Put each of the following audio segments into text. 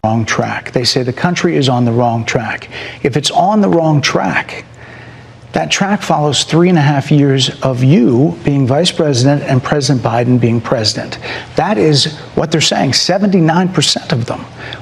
Wrong track. They say the country is on the wrong track. If it's on the wrong track, that track follows 3.5 years of you being vice president and President Biden being president. That is what they're saying, 79% of them.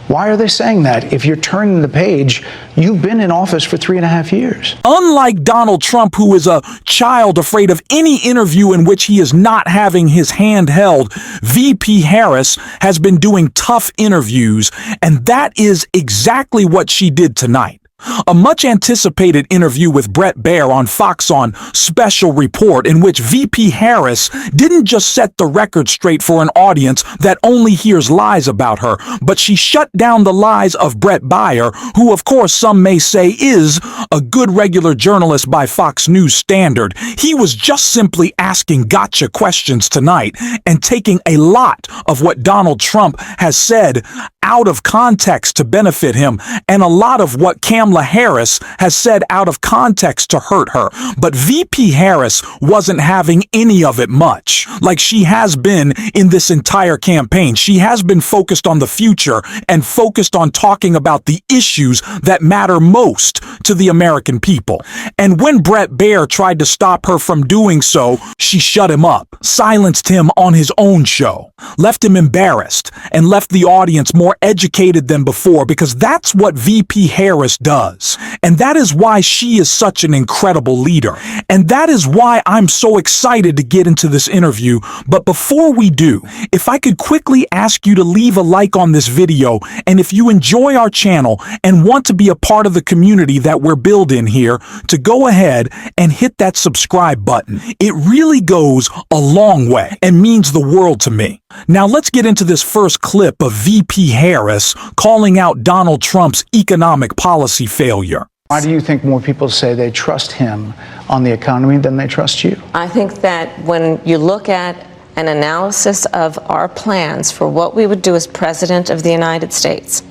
Why are they saying that? If you're turning the page, you've been in office for 3.5 years. Unlike Donald Trump, who is a child afraid of any interview in which he is not having his hand held, VP Harris has been doing tough interviews, and that is exactly what she did tonight. A much anticipated interview with Bret Baier on Fox on Special Report, in which VP Harris didn't just set the record straight for an audience that only hears lies about her, but she shut down the lies of Bret Baier, who of course some may say is a good regular journalist by Fox News standard. He was just simply asking gotcha questions tonight and taking a lot of what Donald Trump has said out of context to benefit him, and a lot of what Kamala Harris has said out of context to hurt her. But VP Harris wasn't having any of it much, like she has been in this entire campaign. She has been focused on the future and focused on talking about the issues that matter most to the American people. And when Bret Baier tried to stop her from doing so, she shut him up, silenced him on his own show, left him embarrassed, and left the audience more educated than before, because that's what VP Harris does. And that is why she is such an incredible leader. And that is why I'm so excited to get into this interview. But before we do, if I could quickly ask you to leave a like on this video, and if you enjoy our channel and want to be a part of the community that we're building here, to go ahead and hit that subscribe button. It really goes a long way and means the world to me. Now let's get into this first clip of VP Harris calling out Donald Trump's economic policy failure. Why do you think more people say they trust him on the economy than they trust you? I think that when you look at an analysis of our plans for what we would do as President of the United States,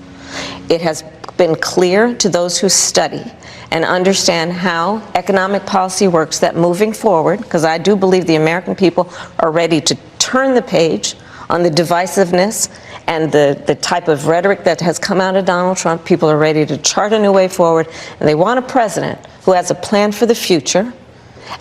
it has been clear to those who study and understand how economic policy works that moving forward, because I do believe the American people are ready to turn the page on the divisiveness and the type of rhetoric that has come out of Donald Trump. People are ready to chart a new way forward, and they want a president who has a plan for the future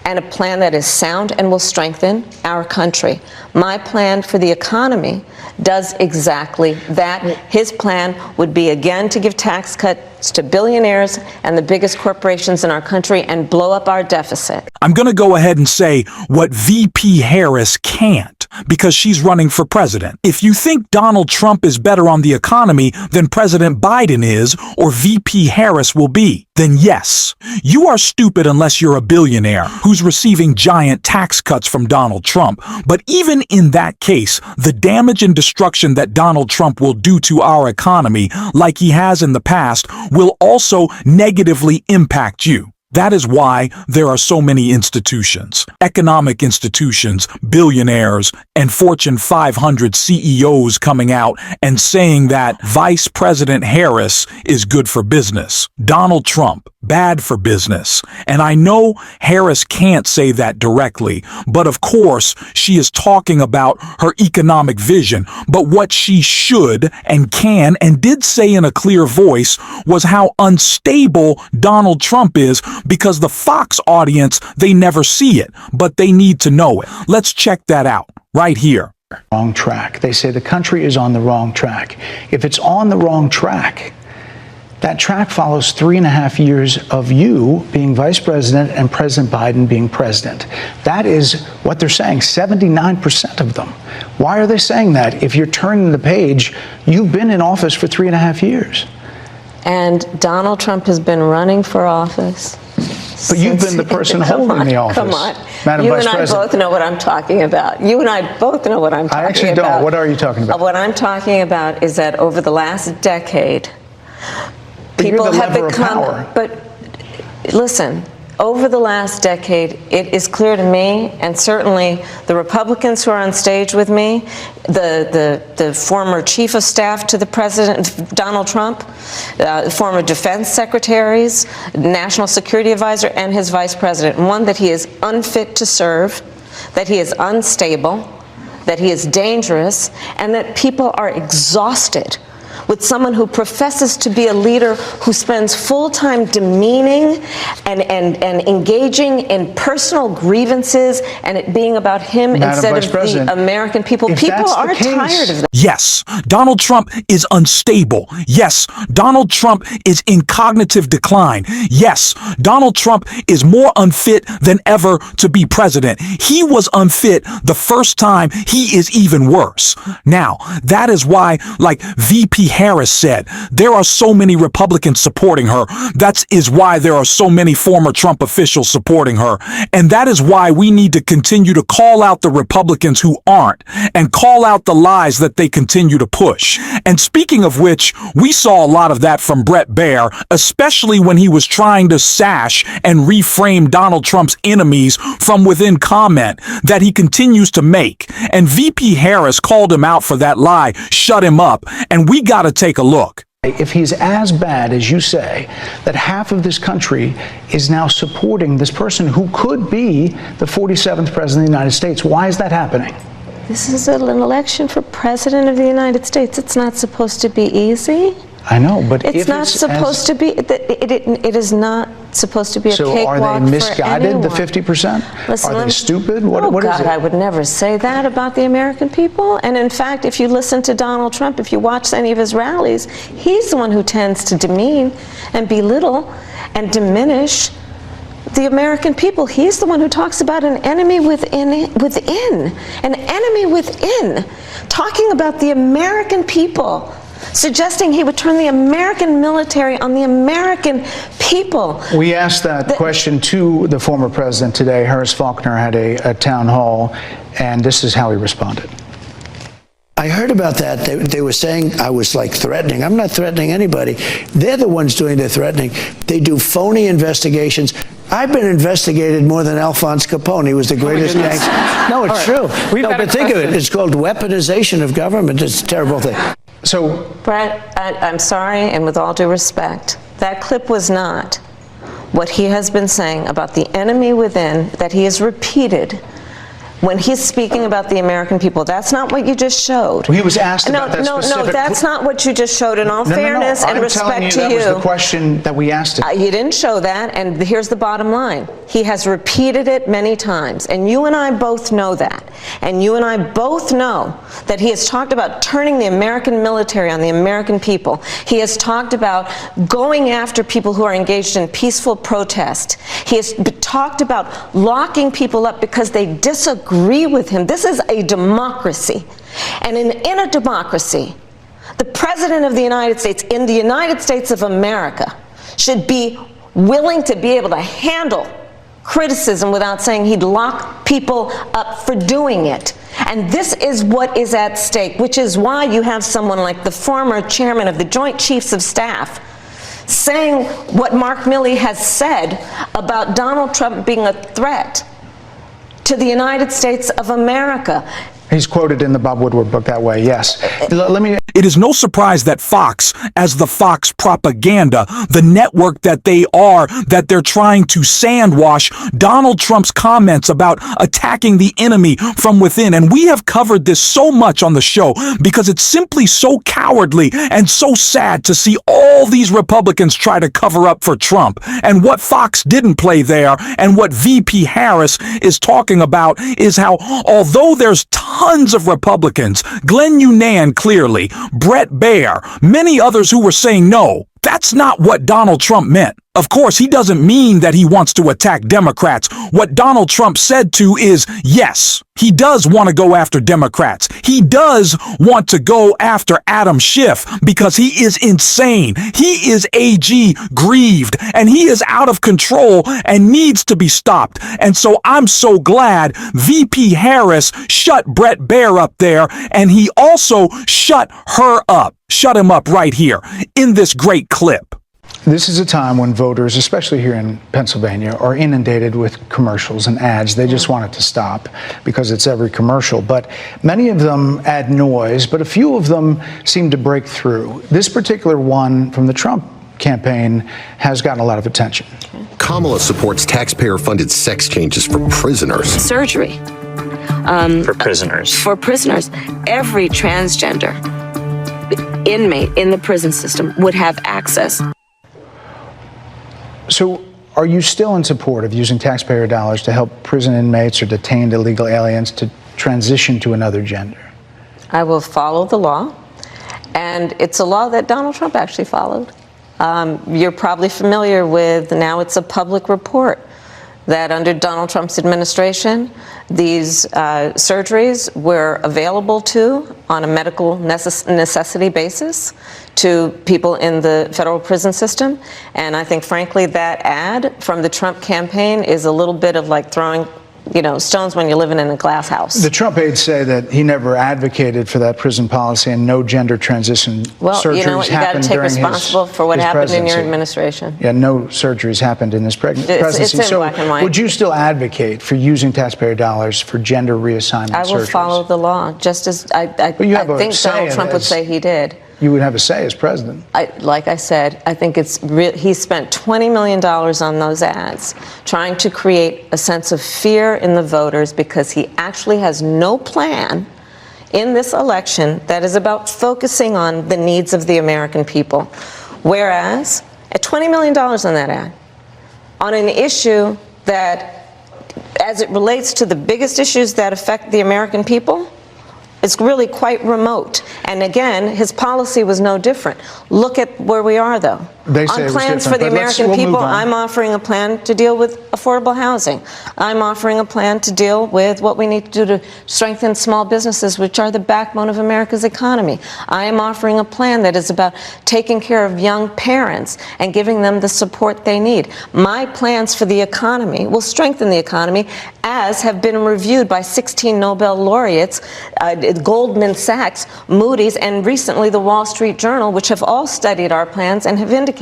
and a plan that is sound and will strengthen our country. My plan for the economy does exactly that. His plan would be, again, to give tax cuts to billionaires and the biggest corporations in our country and blow up our deficit. I'm going to go ahead and say what VP Harris can't, because she's running for president. If you think Donald Trump is better on the economy than President Biden is, or VP Harris will be, then yes, you are stupid unless you're a billionaire who's receiving giant tax cuts from Donald Trump. But even in that case, the damage and destruction that Donald Trump will do to our economy, like he has in the past, will also negatively impact you. That is why there are so many institutions, economic institutions, billionaires, and Fortune 500 CEOs coming out and saying that Vice President Harris is good for business, Donald Trump bad for business. And I know Harris can't say that directly, but of course she is talking about her economic vision. But what she should and can and did say in a clear voice was how unstable Donald Trump is, because the Fox audience, they never see it, but they need to know it. Let's check that out right here. Wrong track. They say the country is on the wrong track. If it's on the wrong track, that track follows 3.5 years of you being vice president and President Biden being president. That is what they're saying, 79% of them. Why are they saying that? If you're turning the page, you've been in office for 3.5 years. And Donald Trump has been running for office. But you've been the person holding the office. Come on. Madam You Vice and I President. both know what I'm talking about. You and I both know what I'm talking about. I actually don't. What are you talking about? What I'm talking about is that over the last decade, people have become, but listen, over the last decade, it is clear to me, and certainly the Republicans who are on stage with me, the former chief of staff to the president, Donald Trump, former defense secretaries, national security advisor, and his vice president, one, that he is unfit to serve, that he is unstable, that he is dangerous, and that people are exhausted with someone who professes to be a leader who spends full time demeaning and engaging in personal grievances and it being about him instead of the American people. People are tired of that. Yes, Donald Trump is unstable. Yes, Donald Trump is in cognitive decline. Yes, Donald Trump is more unfit than ever to be president. He was unfit the first time. He is even worse. Now, that is why, like VP Harris said, there are so many Republicans supporting her. That is why there are so many former Trump officials supporting her. And that is why we need to continue to call out the Republicans who aren't and call out the lies that they continue to push. And speaking of which, we saw a lot of that from Bret Baier, especially when he was trying to sash and reframe Donald Trump's enemies from within comment that he continues to make. And VP Harris called him out for that lie, shut him up, and we got to take a look. If he's as bad as you say, that half of this country is now supporting this person who could be the 47th president of the United States, why is that happening? This is an election for president of the United States. It's not supposed to be easy. I know, but it's not supposed to be. It is not supposed to be a cakewalk for anyone. So are they misguided, the 50%? Listen, are they stupid? What God, is it? I would never say that about the American people. And in fact, if you listen to Donald Trump, if you watch any of his rallies, he's the one who tends to demean and belittle and diminish the American people. He's the one who talks about an enemy within, an enemy within, talking about the American people, suggesting he would turn the American military on the American people. We asked that question to the former president today. Harris Faulkner had a town hall, and this is how he responded. I heard about that. They were saying I was like threatening. I'm not threatening anybody. They're the ones doing the threatening. They do phony investigations. I've been investigated more than Alphonse Capone. He was the greatest gangster. No, it's true. No, but think of it. It's called weaponization of government. It's a terrible thing. So, Brett, I'm sorry, and with all due respect, that clip was not what he has been saying about the enemy within that he has repeated when he's speaking about the American people. That's not what you just showed. He was asked about that specific... No, that's not what you just showed. In all fairness and respect to you, that was the question that we asked him. You didn't show that, and here's the bottom line. He has repeated it many times, and you and I both know that. And you and I both know that he has talked about turning the American military on the American people. He has talked about going after people who are engaged in peaceful protest. He has talked about locking people up because they disagree with him. This is a democracy. And in a democracy, the President of the United States, in the United States of America, should be willing to be able to handle criticism without saying he'd lock people up for doing it. And this is what is at stake, which is why you have someone like the former chairman of the Joint Chiefs of Staff saying what Mark Milley has said about Donald Trump being a threat to the United States of America. He's quoted in the Bob Woodward book that way, yes. It is no surprise that Fox, as the Fox propaganda, the network that they are, that they're trying to sandwash Donald Trump's comments about attacking the enemy from within. And we have covered this so much on the show because it's simply so cowardly and so sad to see all these Republicans try to cover up for Trump. And what Fox didn't play there, and what VP Harris is talking about, is how although there's tons of Republicans, Glenn Younan clearly, Bret Baier, many others who were saying no, that's not what Donald Trump meant. Of course, he doesn't mean that he wants to attack Democrats. What Donald Trump said to is, yes, he does want to go after Democrats. He does want to go after Adam Schiff because he is insane. He is AG grieved and he is out of control and needs to be stopped. And so I'm so glad VP Harris shut Bret Baier up there, and he also shut her up. Shut him up right here in this great clip. This is a time when voters, especially here in Pennsylvania, are inundated with commercials and ads. They just want it to stop because it's every commercial. But many of them add noise, but a few of them seem to break through. This particular one from the Trump campaign has gotten a lot of attention. Kamala supports taxpayer-funded sex changes for prisoners. Surgery. For prisoners. For prisoners. Every transgender inmate in the prison system would have access. So are you still in support of using taxpayer dollars to help prison inmates or detained illegal aliens to transition to another gender? I will follow the law, and it's a law that Donald Trump actually followed. You're probably familiar with, now it's a public report, that under Donald Trump's administration, these surgeries were available on a medical necessity basis to people in the federal prison system. And I think, frankly, that ad from the Trump campaign is a little bit of like throwing stones when you're living in a glass house. The Trump aides say that he never advocated for that prison policy and no gender transition surgeries you know what, you got to take responsible for what happened in your administration. Yeah, no surgeries happened in this presidency. It's in black and white. Would you still advocate for using taxpayer dollars for gender reassessment surgeries? I will follow the law, just as I think Donald Trump would say he did. You would have a say as president. Like I said, I think he spent $20 million on those ads trying to create a sense of fear in the voters because he actually has no plan in this election that is about focusing on the needs of the American people. Whereas, at $20 million on that ad, on an issue that, as it relates to the biggest issues that affect the American people, it's really quite remote. And again, his policy was no different. Look at where we are, though. They say on plans for the American people, I'm offering a plan to deal with affordable housing. I'm offering a plan to deal with what we need to do to strengthen small businesses, which are the backbone of America's economy. I am offering a plan that is about taking care of young parents and giving them the support they need. My plans for the economy will strengthen the economy, as have been reviewed by 16 Nobel laureates, Goldman Sachs, Moody's, and recently the Wall Street Journal, which have all studied our plans and have indicated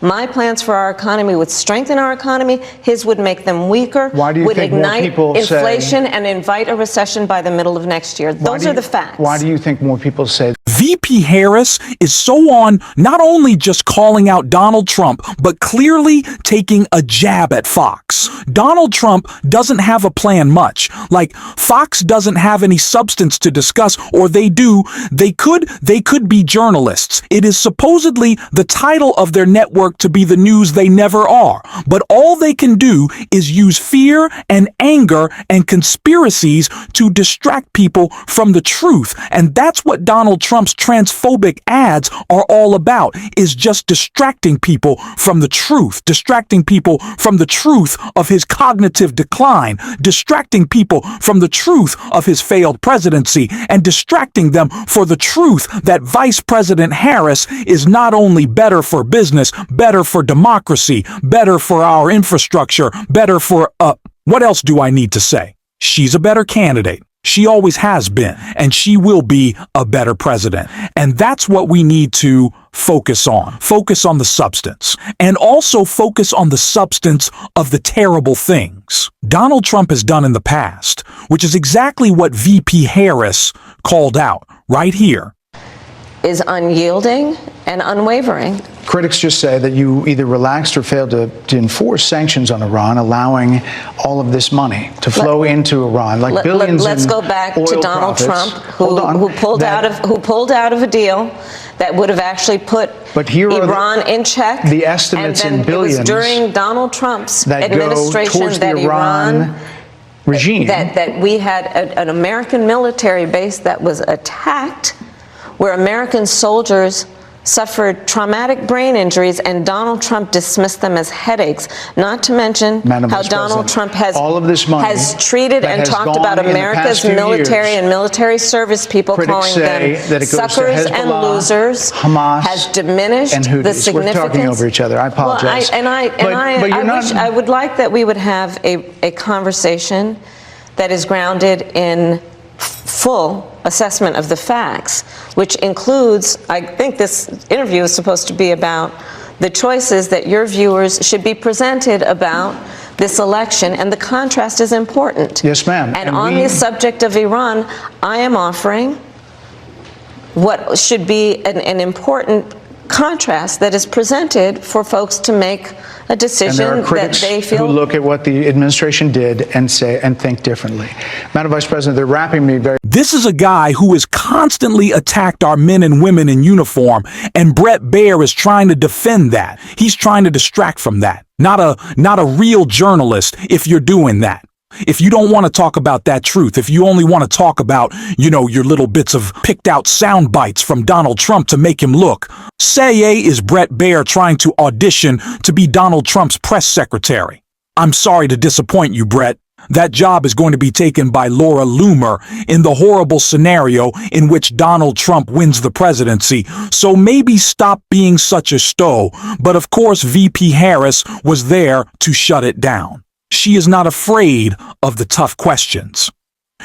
my plans for our economy would strengthen our economy, his would make them weaker, would ignite inflation and invite a recession by the middle of next year. Those are the facts. Why do you think more people say VP Harris is so on not only just calling out Donald Trump, but clearly taking a jab at Fox. Donald Trump doesn't have a plan much. Like, Fox doesn't have any substance to discuss, or they do. They could be journalists. It is supposedly the title of their network to be the news they never are. But all they can do is use fear and anger and conspiracies to distract people from the truth. And that's what Donald Trump's transphobic ads are all about, is just distracting people from the truth, distracting people from the truth of his cognitive decline, distracting people from the truth of his failed presidency, and distracting them for the truth that Vice President Harris is not only better for business, better for democracy, better for our infrastructure, better for, what else do I need to say? She's a better candidate. She always has been, and she will be a better president. And that's what we need to focus on. Focus on the substance. And also focus on the substance of the terrible things Donald Trump has done in the past, which is exactly what VP Harris called out right here. Is unyielding and unwavering. Critics just say that you either relaxed or failed to enforce sanctions on Iran, allowing all of this money to flow into Iran, like billions. Let's go back to Donald Trump, who pulled out of a deal that would have actually put Iran in check. The estimates in billions. It was during Donald Trump's that administration that Iran regime that we had an American military base that was attacked, where American soldiers suffered traumatic brain injuries, and Donald Trump dismissed them as headaches, not to mention how Donald Trump has treated and talked about America's military and military service people, calling them suckers and losers, Hamas, has diminished the significance. We're talking over each other. I apologize. I would like that we would have a conversation that is grounded in full assessment of the facts, which includes, I think this interview is supposed to be about the choices that your viewers should be presented about this election, and the contrast is important. Yes, ma'am. And on the subject of Iran, I am offering what should be an important contrast that is presented for folks to make a And there decision are that critics they who feel. look at what the administration did and say and think differently. Madam Vice President, they're wrapping me very. This is a guy who has constantly attacked our men and women in uniform, and Brett Baier is trying to defend that. He's trying to distract from that. Not a real journalist if you're doing that. If you don't want to talk about that truth, if you only want to talk about, your little bits of picked out sound bites from Donald Trump to make him look. Say is Brett Baier trying to audition to be Donald Trump's press secretary. I'm sorry to disappoint you, Brett. That job is going to be taken by Laura Loomer in the horrible scenario in which Donald Trump wins the presidency. So maybe stop being such a stow. But of course, VP Harris was there to shut it down. She is not afraid of the tough questions.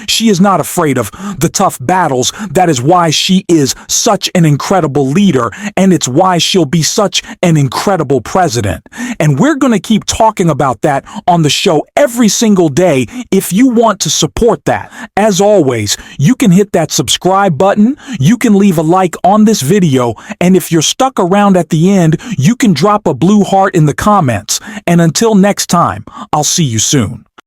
She is not afraid of the tough battles. That is why she is such an incredible leader, and it's why she'll be such an incredible president. And we're going to keep talking about that on the show every single day if you want to support that. As always, you can hit that subscribe button, you can leave a like on this video, and if you're stuck around at the end, you can drop a blue heart in the comments. And until next time, I'll see you soon.